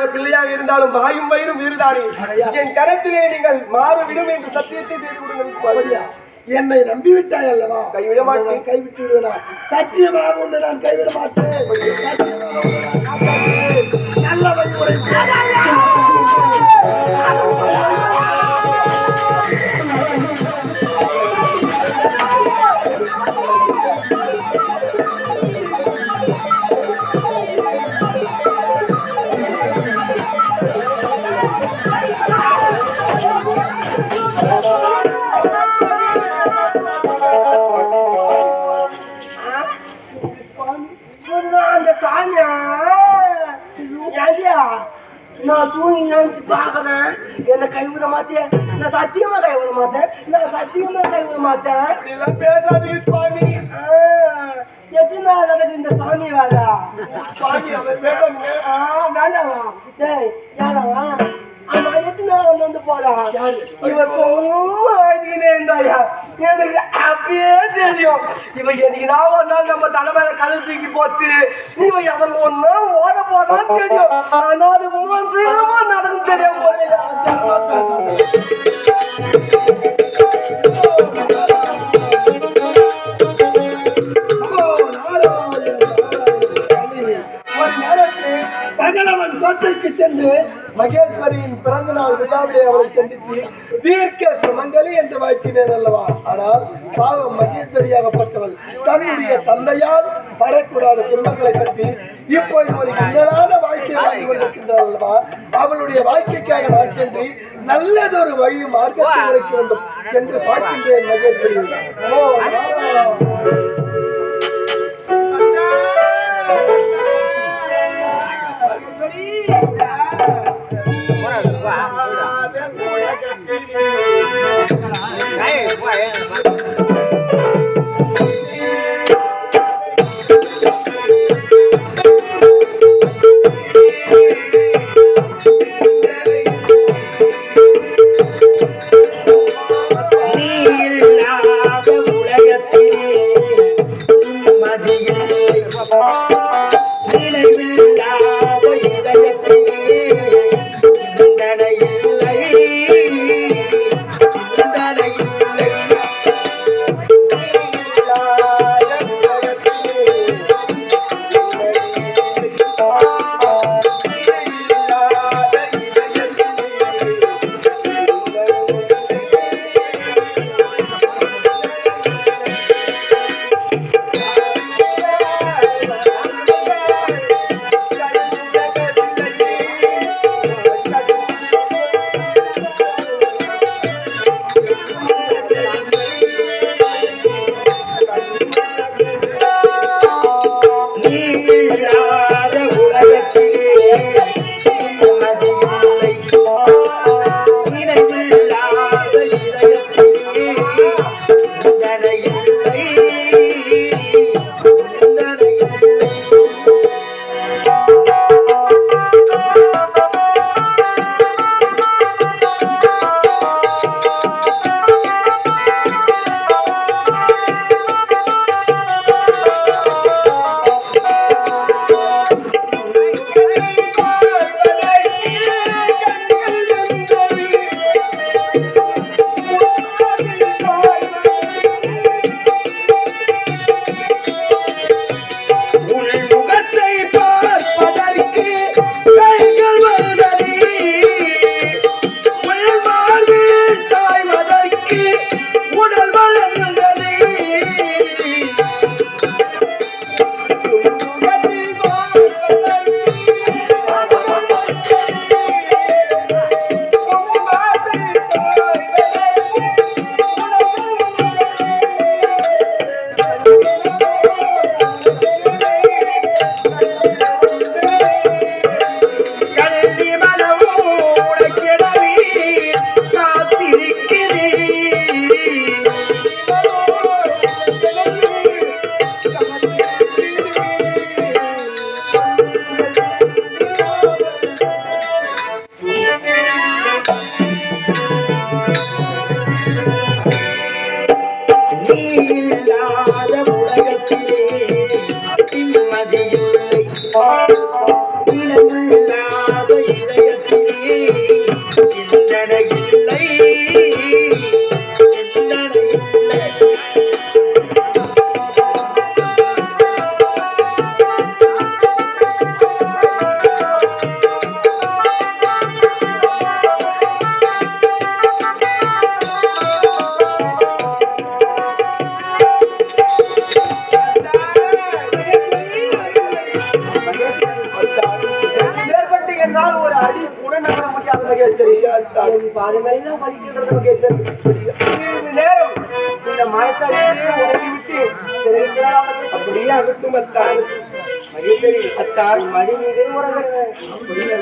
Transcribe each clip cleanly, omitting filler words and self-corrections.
பிள்ளையாக பிள்ளையாக இருந்தாலும் வாயும் வயிறும் வீறுதானே. என் கரத்திலே நீங்கள் மாறவிடும் என்று சத்தியத்தை செய்து விடுங்கள். என்னை நம்பிவிட்டாய் அல்லவா? கைவிட மாட்டேன். கைவிட்டு விடுவேனா? சத்தியமாக உன்னை நான் கைவிட மாட்டேன். நல்ல வழிமுறை நான் தூங்கி நினைச்சு பாக்குறேன். என்ன கைவிட மாட்டேன். நான் சத்தியமா கைவிட மாட்டேன். நான் சத்தியமா கைவிட மாட்டேன். பேசாதீங்க சுவாமி. எத்தனை நாள் நடக்குது இந்த சாமி வேலை? சுவாமி அவர் வேண்டாங்க. வேண்டாமா? சரி வேண்டாமா? ஆமா எத்தனை நாள் வந்து போறான்? இவன் சும்மா இருந்தாயா? எனக்கு அப்படியே தெரியும். இவன் எனக்கு நான் ஒரு நாள் நம்ம தலைமையில கல் தூக்கி போட்டு இவன் அவன் ஒன்னா ஓட போறான்னு தெரியும். ஆனா அது சீக்கிரமா நடக்கும் தெரியும் போறியா? ஒரு நேரத்தில் தகலவன் கோட்டைக்கு சென்று மகேஸ்வரியின் பிறந்த நாள் விழாவிலே அவளை சந்தித்து தீர்க்க சுமங்கலி என்று வாழ்த்தினேன் அல்லவா? ஆனால் பாவம் மகேஸ்வரியாகப்பட்டவள் தன்னுடைய தந்தையால் வரக்கூடாத குடும்பங்களை பற்றி இப்போது ஒரு இன்னலான வாழ்க்கையை வாழ்ந்து கொண்டிருக்கின்றார் அல்லவா? அவளுடைய வாழ்க்கைக்காக நான் சென்று நல்லதொரு வழி மார்க்கத்தை உரைக்கு வந்து சென்று பார்க்கின்றேன் மகேஸ்வரி. என்னால் ஒரு அடி கூட நகர முடியாத மகேஸ்வரி. பாதமெல்லாம் வலிக்கின்றது மகேஸ்வரி. சிறிது நேரம் இந்த மரத்தடியிலே உறங்கிவிட்டு அப்படியே அகட்டுமத்தான் மகேஸ்வரி. அத்தான் மடி மீதே உறங்குறேன். அப்படியே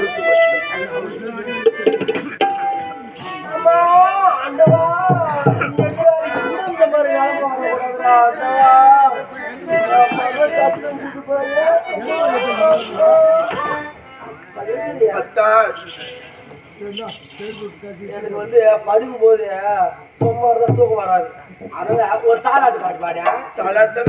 அம்மா ஆண்டவா, இந்த மாதிரி எனக்கு வந்து படுக்கும் போது சும்மா தான் தூக்கம் வராது. அதனால ஒரு தாலாட்டு பாட்டு பாடியா தாலாட்டு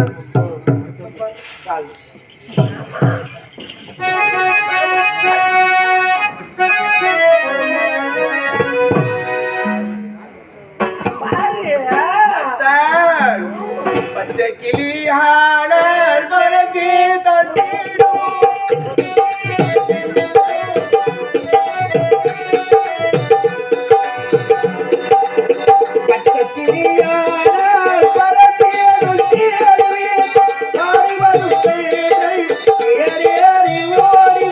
பச்சை கிளியான பறந்து தந்திடும் பச்சை கிளியான பறந்து ஆடி வரும் ஏறி ஏறி ஓடி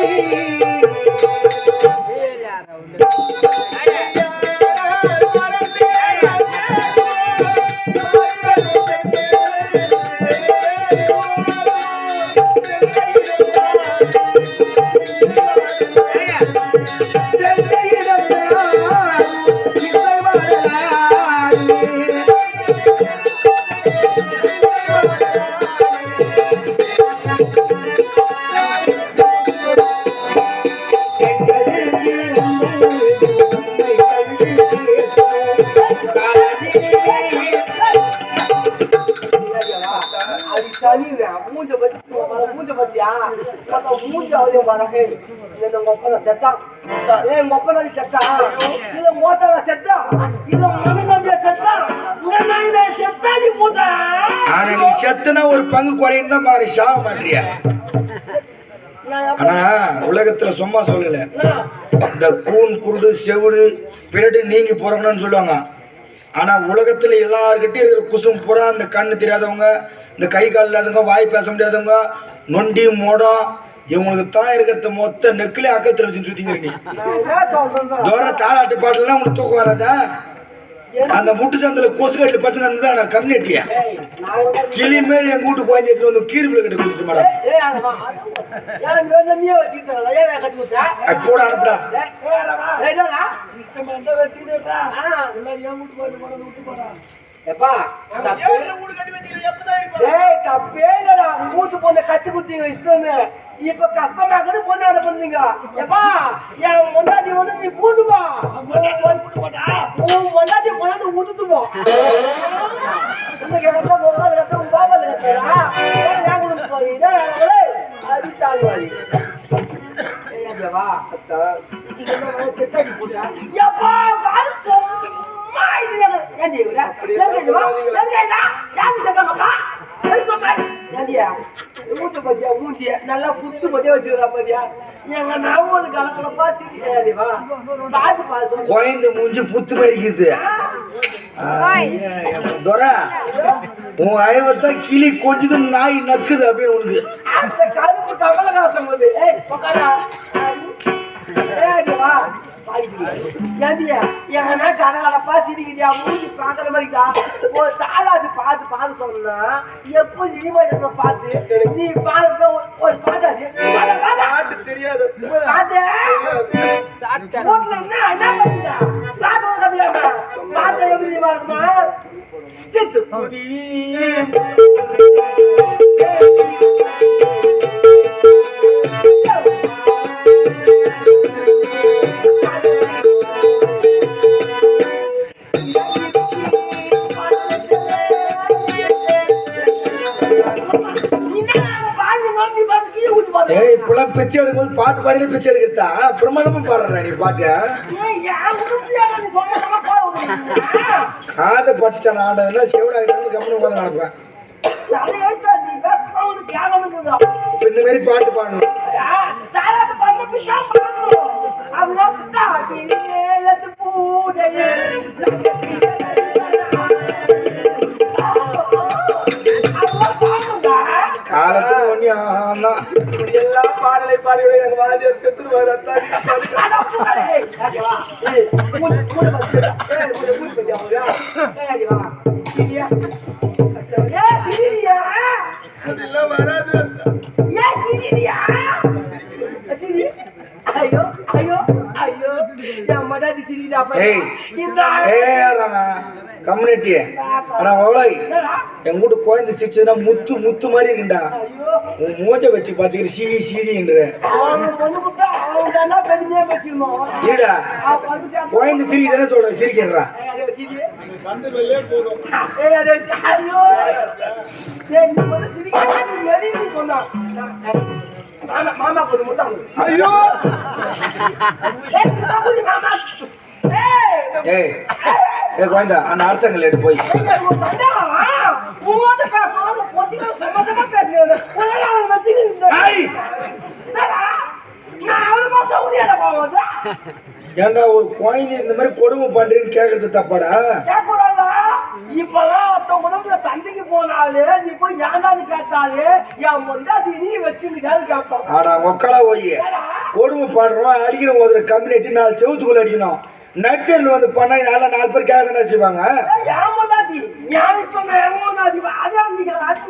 மூஞ்ச பத்தியா மூஞ்ச அவளையும் பாருங்க. இந்த ஒப்பனை செத்தா ஒப்பனை செத்தா இல்ல மோட்டார செத்தா இல்ல மண்ண செத்தா செத்தா நீ மூட்டா. ஆனா நீ செத்துனா ஒரு பங்கு குறையும் தான் பாரு, சாக மாட்டியா? ஆனா உலகத்துல சும்மா சொல்லல, இந்த கூன் குருடு செவிடு பிறடு நீங்கி போறவங்கன்னு சொல்லுவாங்க. ஆனா உலகத்துல எல்லாருக்கிட்டையும் இருக்கிற குசும் புறா, இந்த கண்ணு தெரியாதவங்க, இந்த கை கால் இல்லாதவங்க, வாய் பேச முடியாதவங்க, நொண்டி மோடம், இவங்களுக்கு தான் இருக்கிறத மொத்த நெக்கிலே அக்கத்துல வச்சு சுத்திங்க. தோற தாளாட்டு பாட்டுலாம் உங்களுக்கு தூக்கம் வராதா? அந்த முட்டு சந்தில கொசு கட்டில படுத்துங்க நான் கம்யூனிட்டியா கிளி மாரி எங்க வீட்டு குழந்தை எடுத்து வந்து கீரிபில் கட்டி கொடுத்துட்டு மேடம் கூட அனுப்பிட்டா. மூத்து பொண்ணை கட்டி குடுத்தீங்க இஷ்டம்னு இப்ப கஷ்டமாக்குது பொண்ணு அட பண்ணீங்க. எப்பா என் பொண்டாட்டி வந்து நீ கூட்டுப்பா உன் பொண்டாட்டி கொண்டாந்து விட்டுட்டுப்போ நல்லா புத்து பத்தியா வச்சுக்கிறா பாத்தியா எங்க நாவோடு கலக்கலப்பா சிரிக்காதேவா பாத்து பாத்து குழந்தை மூஞ்சி புத்து மறிக்குது. துரை உன் அயவத்தான் கிளி கொஞ்சது நாய் நக்குது அப்படின்னு உனக்கு அந்த கருப்பு கமலகாசம் வந்து எங்கன்னா கலகலப்பா சிரிக்குதியா மூஞ்சி பாக்குற மாதிரிக்கா ஒரு தாளாட்டு பார்த்து பார்த்து சொன்னா எப்போ இனிமேல் பார்த்து நீ பாட்டு ஒரு பாட்டாது பாட்டு தெரியாது பாட்டு என்ன பண்ணுங்க பாட்டு எப்படி பாருமா சித்து இப்பெல்லாம் பிச்சை எடுக்கும்போது பாட்டு பாடி பிச்சை எடுக்கிறதா பிரமாதமா பாடுற நீ பாட்டு காதை படிச்சுட்டான் ஆண்டா செவிடாகிட்டாங்க கம்மனு உட்காந்து நடப்பேன். இந்த மாதிரி பாட்டு பாடணும். காலத்துல ஒண்ணு எல்லாம் பாடலை பாடி எங்க வாஜர் செத்து போடுவார் அத்தான். அதெல்லாம் வராது அத்தான். ஐயோ ஐயோ ஐயோ என் மதாதி சிரிக்குதா ஏய் கம்யூனிட்டி ஆனா அவளை என் கூட குழந்தை சிரிச்சதுன்னா முத்து முத்து மாதிரி இருக்குண்டா. உன் மூஞ்ச வச்சு பாத்துக்கிற சீதி சீதின்ற ஈடா குழந்தை சிரிக்குதுன்னு சொல்றேன் சிரிக்கிறா. சந்தை வெளியே போதும். மாமா கொஞ்சம் முத்தம் ஐயோ ஏய் ஏ குழந்தை அந்த அரசாங்கல் எடுத்து போய் ஏண்டா ஒரு குழந்தை இந்த மாதிரி கொடுமை பண்றேன்னு கேக்குறது தப்பாடா? இப்பெல்லாம் ஒருத்தன் உடம்புல சண்டைக்கு போனாலே நீ போய் ஏண்டான்னு கேட்டாலே என் முந்தாதி நீ வச்சுருக்காது கேட்பான். ஆடா ஒக்கலா போய் கொடுமை பாடுறோம் அடிக்கிறோம் ஒரு கம்யூனிட்டி 4 செவத்துக்குள்ள அடிக்கணும். நட்டியல் வந்து பண்ணா நல்லா 4 பேர் கேட்க என்ன செய்வாங்க? என் முந்தாதி ஞான இஷ்டம் என் முந்தாதி அதான் நீங்க ஆட்சி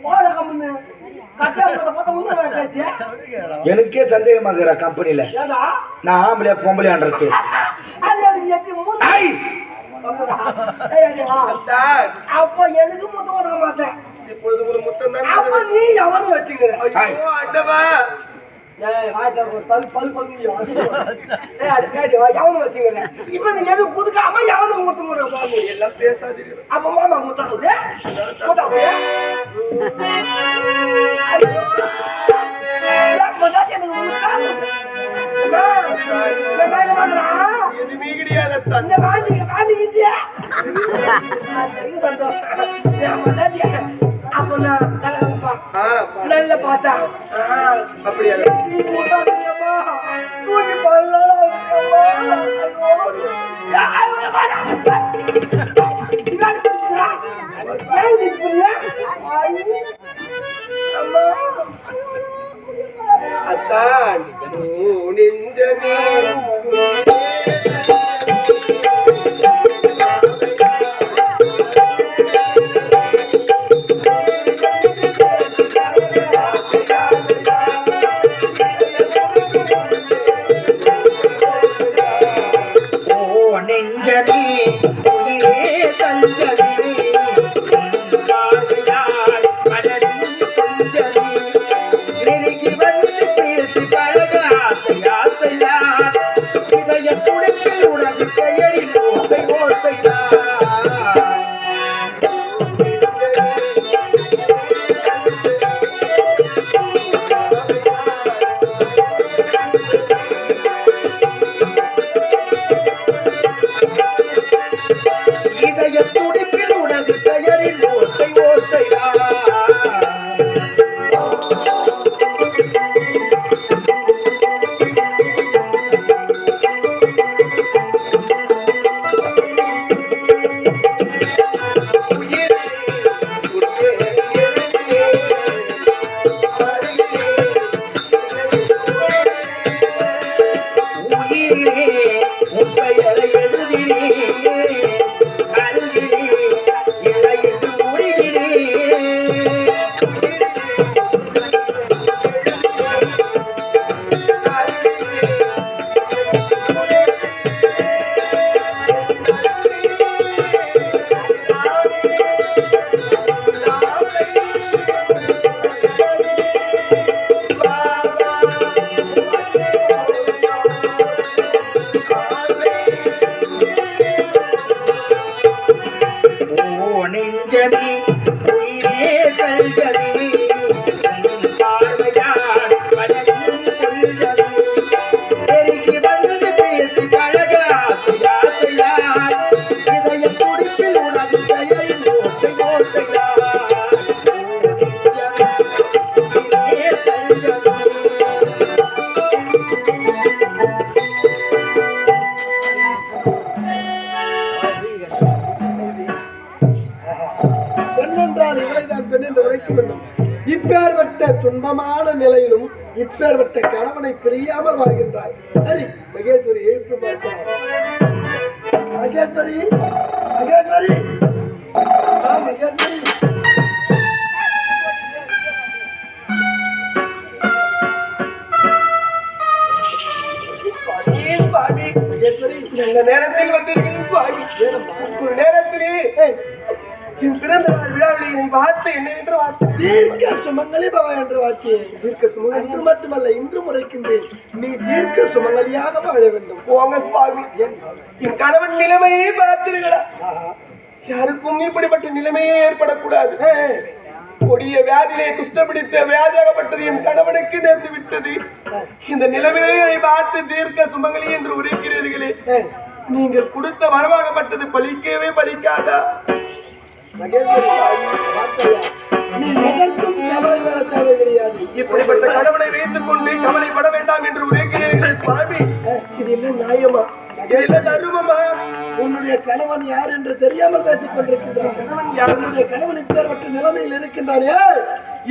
போட கம்முன்னு எனக்கே சந்தேகமாக்குற கம்பெனில நான் ஆம்பளையா பொம்பளையான்றது. அப்ப எனக்கு முத்தம் வர மாட்டேன். இப்பொழுது ஒரு முத்தம் தான். அப்ப நீ எவனும் வச்சுக்கிற இப்ப நீ எது புதுக்காம எவனும் முத்தம் எல்லாம் பேசாதீங்க. அப்ப மாமா முத்தம் எதுவுமே கிடையாது அத்தான். அப்ப நான் நல்ல பார்த்தா அப்படியா தூக்கி பல்ல அத்தான் நெஞ்சமே நெஞ்சமே உயிரே தஞ்சமே பார்வையால் பலரும் கொஞ்சமே நெருங்கி வந்து பேசி பழக ஆசை ஆசையா இதய துடிப்பில் உனது பெயரில் ஓசை ஓசையா துடிப்பில் உனது பெயரில் ஓசை ஓசையா உயிரே உன் பெயரை எழுதினே நெஞ்சமே உயிரே தஞ்சமே பார்வையால் பலரும் கொஞ்சமே நெருங்கி வந்து பேசி பழக ஆசை ஆசையா இதய துடிப்பில் உனது பெயரில் ஓசை ஓசையா உயிரே தஞ்சமே பெண்ணென்றால் இவளைதான் பெண் என்று உரைக்க வேண்டும். இப்பேற்பட்ட துன்பமான நிலையிலும் இப்பேற்பட்ட கணவனை பிரியாமல் வாழ்கின்றாய். சரி மகேஸ்வரி எழுப்பி பார்ப்போம். மகேஸ்வரி மகேஸ்வரி மகேஸ்வரி மகேஸ்வரி இந்த நேரத்தில் வந்திருக்கிறேன் சுவாமி. ஒரு நேரத்திலே என் பிறந்த நாள் விழாவிலே என்னை பார்த்து என்ன என்று வார்த்தை தீர்க்க சுமங்கலி பவ என்று வார்த்தையை தீர்க்க சுமங்கலி அன்று மட்டுமல்ல இன்று முறைக்கின்றேன். நீ தீர்க்க சுமங்கலியாக வாழ வேண்டும். போங்க சுவாமி. என் கணவன் நிலைமையை பார்த்தீர்களா? யாருக்கும் இப்படிப்பட்ட நிலைமையே ஏற்படக்கூடாது. கொடிய வியாதியிலே குஷ்டம் பிடித்த வியாதியாகப்பட்டது என் கணவனுக்கு நேர்ந்து விட்டது. இந்த நிலைமையை பார்த்து தீர்க்க சுமங்கலி என்று உரைக்கிறீர்களே, நீங்கள் கொடுத்த வரவாகப்பட்டது பலிக்கவே பலிக்காதா? நீ எதற்கும் கவலைப்பட தேவை கிடையாது. இப்படிப்பட்ட கணவனை வைத்துக் கொண்டு கவலைப்பட வேண்டாம் என்று உரைக்கிறீர்கள் சுவாமி. இது என்ன நியாயமா? தருமமா? உன்னுடைய கணவன் யார் என்று தெரியாமல் பேசிக் கொண்டிருக்கின்றான். உன்னுடைய கணவன் இப்பேற்பட்ட நிலைமையில் இருக்கின்றானே,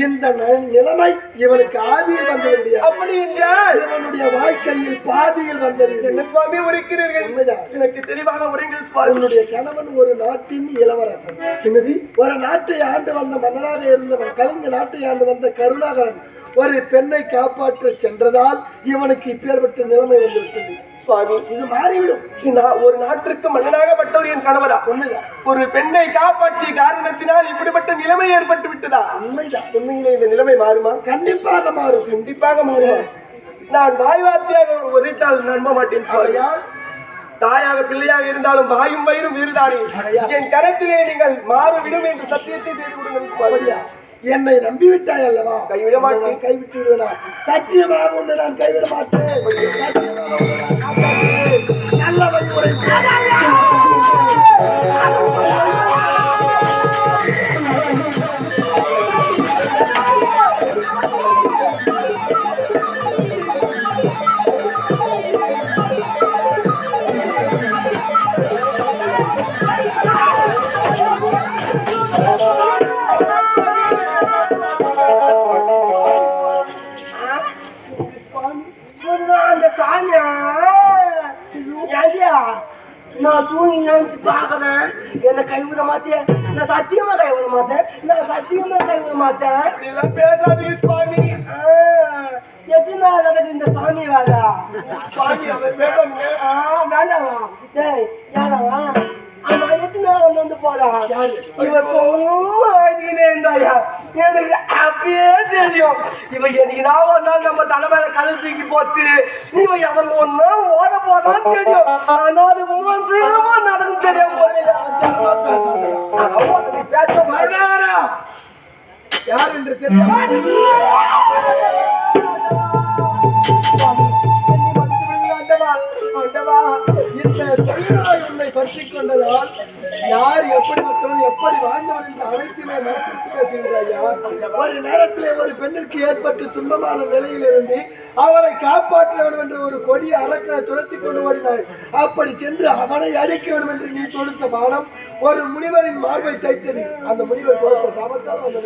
இந்த நிலைமை இவனுக்கு ஆதியில் வந்தது கிடையாது. அப்படி என்றால் இவனுடைய வாழ்க்கையில் பாதியில் வந்தது. என்ன சுவாமி உரைக்கிறீர்கள்? உண்மைதான். எனக்கு தெளிவாக உரைங்கள் சுவாமி. உன்னுடைய கணவன் ஒரு நாட்டின் இளவரசன். என்னது? ஒரு நாட்டை ஆண்டு வந்த மன்னராக இருந்தவன். கலிங்க நாட்டை ஆண்டு வந்த கருணாகரன் ஒரு பெண்ணை காப்பாற்ற சென்றதால் இவனுக்கு இப்பேற்பட்ட நிலைமை வந்திருக்கிறது. சுவாமி, இது மாறிவிடும். ஒரு நாட்டிற்கு மன்னனாகப்பட்டவர் என் கணவரா? உண்மைதான். ஒரு பெண்ணை காப்பாற்றிய காரணத்தினால் இப்படிப்பட்ட நிலைமை ஏற்பட்டு விட்டதா? உண்மைதான். உண்மையிலே இந்த நிலைமை மாறுமா? கண்டிப்பாக மாறும். கண்டிப்பாக மாறுமா? நான் வாய் வார்த்தையாக உரைத்தால் நம்ப மாட்டேன். தாயாக பிள்ளையாக இருந்தாலும் வாயும் வயிறும் வீறுதானே. என் கரத்திலே நீங்கள் மாறிவிடும் என்று சத்தியத்தை செய்து கொடுங்கள். என்னை நம்பிவிட்டாய் அல்லவா? கைவிட மாட்டேன். கைவிட்டு விடுவேனா? சத்தியமாக ஒன்று நான் கைவிட மாட்டேன். நல்ல வழிமுறை. அந்த சாமியா நான் தூங்கி நினைச்சு பாக்குறேன். என்ன கைவிட மாட்டேன். நான் சத்தியமா கைவிட மாட்டேன். நான் சத்தியமா கைவிட மாட்டேன். இதெல்லாம் பேசாதீங்க சுவாமி. எத்தனை நாள் நடக்குது இந்த சாமி வேலை? சுவாமி அவர் வேண்டாமா? சரி யாராவா? ஆமா எத்தனை நாள் வந்து போறா? இவன் சும்மா ஆயிடுச்சுனே இருந்தாயா? எனக்கு அப்படியே தெரியும். இவன் எனக்கு நான் ஒரு நாள் நம்ம தலைமையில கல் தூக்கி போட்டு இவன் அவன் ஒன்னா ஓட போறான்னு தெரியும். ஆனா அது சீக்கிரமா நடக்கும் தெரியாம போறியா? யார் என்று தெரியும். இந்த தொழிலாளி உன்னை பற்றி கொண்டதால் யார் எப்படிப்பட்டவன் எப்படி வாழ்ந்தவன் என்று அனைத்துமே மனத்திற்கு பேசுகிறாயா? ஒரு நேரத்திலே ஒரு பெண்ணிற்கு ஏற்பட்டு துன்பமான நிலையில் இருந்து அவளை காப்பாற்ற வேண்டும் என்று ஒரு கொடிய அரக்கனை துரத்தி கொண்டு ஓடினாய். அப்படி சென்று அவனை அழிக்க வேண்டும் என்று நீ தொடுத்த பானம் ஒரு முனிவரின் மார்பை தைத்தது. அந்த முனிவர் கொடுத்த சாபத்தால் வந்த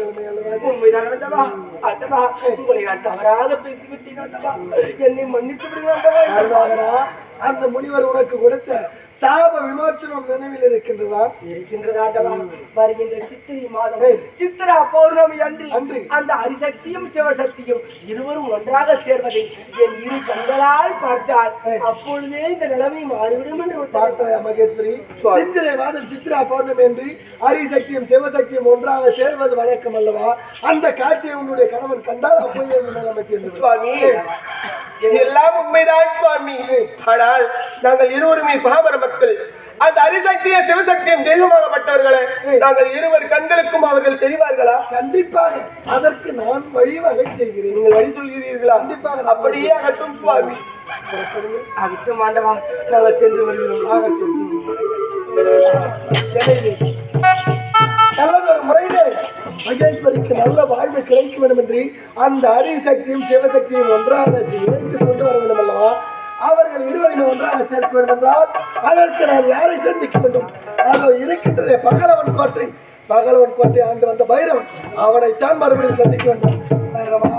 தவறாக பேசிவிட்டேன். என்னை மன்னித்து விடுங்க. அந்த முனிவர் உனக்கு கொடுத்த சாப விமோசனம் நினைவில் இருக்கின்றதா? வருகின்ற சித்திரை மாதம் சித்திரா பௌர்ணமி அன்று அந்த ஹரிசக்தியும் சிவசக்தியும் இருவரும் ஒன்றாக சேர்வதை என் இரு கண்களால் பார்த்தார். அப்பொழுதே இந்த நிலைமை மாறிவிடும் என்று பார்த்தாயா மகேஸ்வரி? சித்திரை மாதம் சித்திரா பௌர்ணமி என்று ஹரிசக்தியும் சிவசக்தியும் ஒன்றாக சேர்வது வழக்கம் அல்லவா? அந்த காட்சியை உன்னுடைய கணவன் கண்டால் அப்போது நிலைமை சுவாமி எல்லாம் உண்மைதான் சுவாமி. ஆனால் நாங்கள் இருவருமே பாமர மக்கள். அந்த ஹரிசக்தியை சிவசக்தியும் தெய்வமாகப்பட்டவர்களே, நாங்கள் இருவர் கண்களுக்கும் அவர்கள் தெரிவார்களா? கண்டிப்பாக அதற்கு நான் வழிவகை செய்கிறேன். நீங்கள் வழி சொல்கிறீர்களா? கண்டிப்பாக. அப்படியே ஆகட்டும் சுவாமி. ஆகட்டும் ஆண்டவா, நாங்கள் சென்று வருகிறோம். ஆகட்டும். நல்லதொரு முறையிலே மகேஸ்வரிக்கு நல்ல வாழ்வு கிடைக்க வேண்டும் என்று அந்த ஹரிசக்தியும் சிவசக்தியும் ஒன்றாக இணைத்து கொண்டு வர வேண்டும் அல்லவா? அவர்கள் இருவரையும் ஒன்றாக சேர்க்க வேண்டும் என்றால் அதற்கு நான் யாரை சந்திக்க வேண்டும்? அதோ இருக்கின்றதே பகலவன் கோட்டை. பகலவன் கோட்டை ஆண்டு வந்த பைரவன் அவனைத்தான் மறுபடியும் சந்திக்க வேண்டும். பைரவா